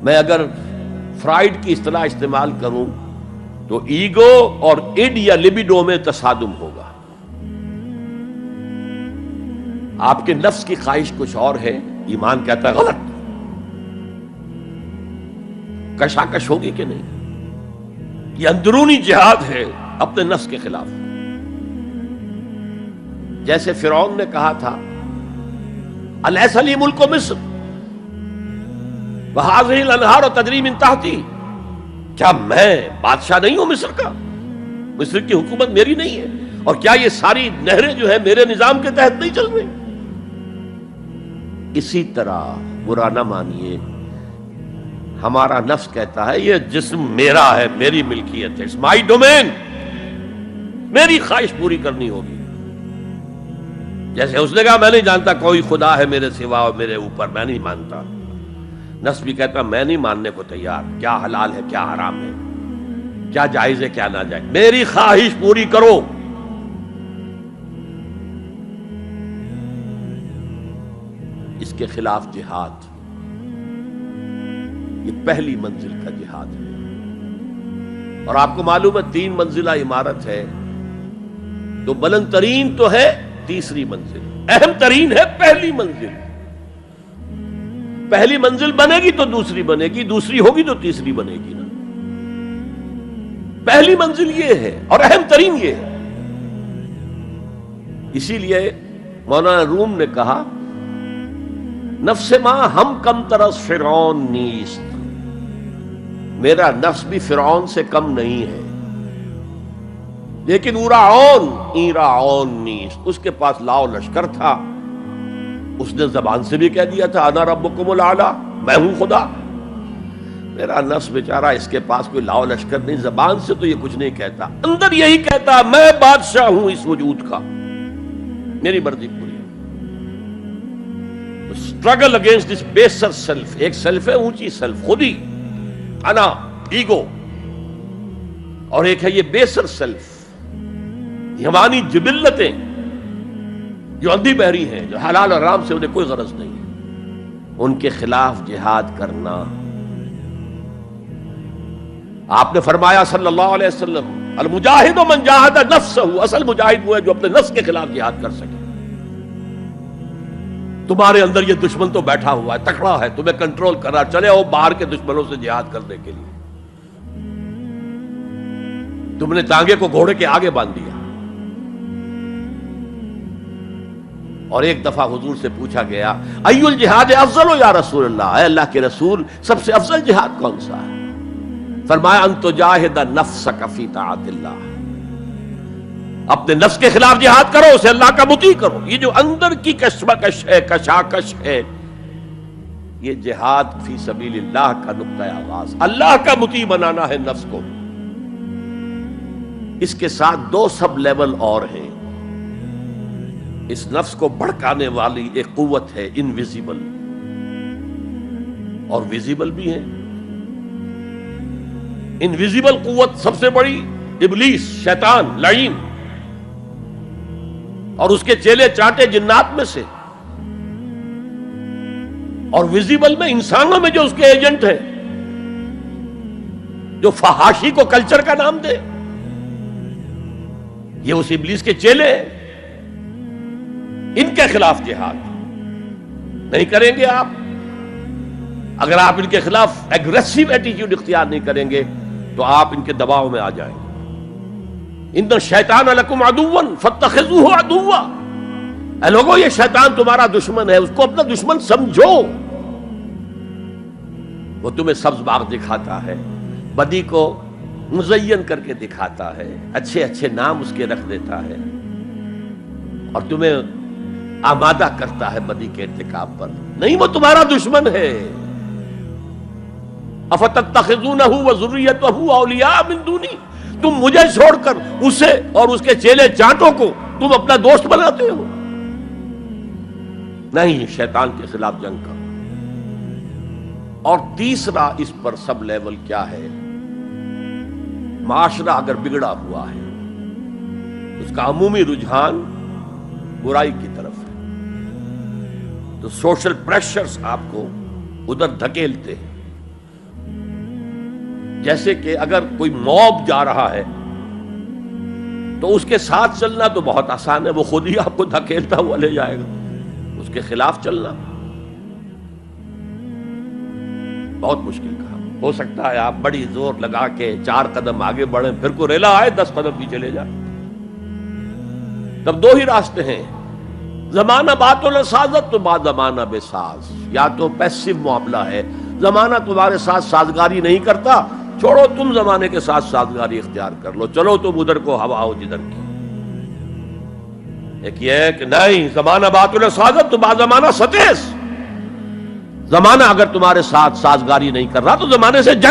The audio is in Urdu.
میں اگر فرائڈ کی اصطلاح استعمال کروں تو ایگو اور اڈ یا لبیڈو میں تصادم ہوگا. آپ کے نفس کی خواہش کچھ اور ہے، ایمان کہتا ہے غلط. کشاکش ہوگی کہ نہیں؟ یہ اندرونی جہاد ہے اپنے نفس کے خلاف. جیسے فرعون نے کہا تھا الیس لی ملک مصر وہذہ الانہار تجری من تحتی، کیا میں بادشاہ نہیں ہوں مصر کا؟ مصر کی حکومت میری نہیں ہے؟ اور کیا یہ ساری نہریں جو ہے میرے نظام کے تحت نہیں چل رہی؟ اسی طرح برا نہ مانیے، ہمارا نفس کہتا ہے یہ جسم میرا ہے، میری ملکیت ہے، اٹس مائی ڈومین، میری خواہش پوری کرنی ہوگی. جیسے اس نے کہا میں نہیں جانتا کوئی خدا ہے میرے سوا اور میرے اوپر، میں نہیں مانتا. نفس بھی کہتا میں نہیں ماننے کو تیار، کیا حلال ہے کیا حرام ہے، کیا جائز ہے کیا ناجائز، میری خواہش پوری کرو. اس کے خلاف جہاد، یہ پہلی منزل کا جہاد ہے. اور آپ کو معلوم ہے 3 منزلہ عمارت ہے، تو بلند ترین تو ہے تیسری منزل، اہم ترین ہے پہلی منزل. پہلی منزل بنے گی تو دوسری بنے گی، دوسری ہوگی تو تیسری بنے گی نا. پہلی منزل یہ ہے اور اہم ترین یہ ہے. اسی لیے مولانا روم نے کہا نفس ماں ہم کم ترس فرعون نیست، میرا نفس بھی فرعون سے کم نہیں ہے، لیکن ایراعون نیست، اس کے پاس لاؤ لشکر تھا. اس نے زبان سے بھی کہہ دیا تھا انا ربکم الاعلی، میں ہوں خدا. میرا نفس بیچارہ اس کے پاس کوئی لاؤ لشکر نہیں، زبان سے تو یہ کچھ نہیں کہتا، اندر یہی کہتا میں بادشاہ ہوں اس وجود کا، میری مرضی پوری. اسٹرگل اگینسٹ دس بیسر سیلف، ایک سیلف ہے اونچی سیلف، خود ہی انا ایگو، اور ایک ہے یہ بیسر سیلف، ہمانی جبلتیں جو اندھی بہری ہیں، جو حلال اور حرام سے انہیں کوئی غرض نہیں ہے، ان کے خلاف جہاد کرنا. آپ نے فرمایا صلی اللہ علیہ وسلم المجاہد من جاہد نفسہ، اصل مجاہد وہ ہے جو اپنے نفس کے خلاف جہاد کر سکے. تمہارے اندر یہ دشمن تو بیٹھا ہوا ہے، تکڑا ہے، تمہیں کنٹرول کر رہا، چلے آؤ باہر کے دشمنوں سے جہاد کرنے کے لیے. تم نے ٹانگے کو گھوڑے کے آگے باندھ دیا. اور ایک دفعہ حضور سے پوچھا گیا ای الجہاد افضل یا رسول اللہ، اے اللہ کے رسول سب سے افضل جہاد کون سا ہے؟ فرمایا ان تجاہد نفسک فی طاعت اللہ، اپنے نفس کے خلاف جہاد کرو، اسے اللہ کا مطیع کرو. یہ جو اندر کی کشمکش ہے، کشاکش ہے، یہ جہاد فی سبیل اللہ کا نقطہ آغاز، اللہ کا مطیع بنانا ہے نفس کو. اس کے ساتھ 2 سب لیول اور ہیں. اس نفس کو بھڑکانے والی ایک قوت ہے انویزیبل، اور ویزیبل بھی ہے. انویزیبل قوت سب سے بڑی ابلیس، شیطان لعین، اور اس کے چیلے چانٹے جنات میں سے، اور ویزیبل میں انسانوں میں جو اس کے ایجنٹ ہیں، جو فحاشی کو کلچر کا نام دے، یہ اس ابلیس کے چیلے ہیں. ان کے خلاف جہاد نہیں کریں گے آپ، اگر آپ ان کے خلاف ایگریسو ایٹیٹیوڈ اختیار نہیں کریں گے تو آپ ان کے دباؤ میں آ جائیں گے. ان الشیطان لکم عدوا فاتخذوہ عدوا، اے لوگوں یہ شیطان تمہارا دشمن ہے، اس کو اپنا دشمن سمجھو. وہ تمہیں سبز باغ دکھاتا ہے، بدی کو مزین کر کے دکھاتا ہے، اچھے اچھے نام اس کے رکھ دیتا ہے، اور تمہیں آمادہ کرتا ہے بدی کے ارتکاب پر. نہیں، وہ تمہارا دشمن ہے. افتتخذونہ وذریتہ اولیاء من دونی، تم مجھے چھوڑ کر اسے اور اس کے چیلے چانٹوں کو تم اپنا دوست بناتے ہو. نہیں، شیطان کے خلاف جنگ کرو. اور تیسرا اس پر سب لیول کیا ہے؟ معاشرہ اگر بگڑا ہوا ہے، اس کا عمومی رجحان برائی کی طرف ہے، تو سوشل پریشرز آپ کو ادھر دھکیلتے ہیں. جیسے کہ اگر کوئی موب جا رہا ہے تو اس کے ساتھ چلنا تو بہت آسان ہے، وہ خود ہی آپ کو دھکیلتا ہوا لے جائے گا، اس کے خلاف چلنا بہت مشکل کام۔ ہو سکتا ہے آپ بڑی زور لگا کے 4 قدم آگے بڑھیں، پھر کوئی ریلا آئے 10 قدم پیچھے لے جائے۔ تب 2 ہی راستے ہیں، زمانہ بات و سازت تو بعد زمانہ بے ساز، یا تو پیسو معاملہ ہے، زمانہ تمہارے ساتھ سازگاری نہیں کرتا، چھوڑو تم زمانے کے ساتھ سازگاری اختیار کر لو، چلو تم ادھر کو ہوا ہو جدھر کی۔ ایک یہ ہے کہ نہیں، زمانہ بات و سازت تو بعد زمانہ ستیس، زمانہ اگر تمہارے ساتھ سازگاری نہیں کر رہا تو زمانے سے جنگ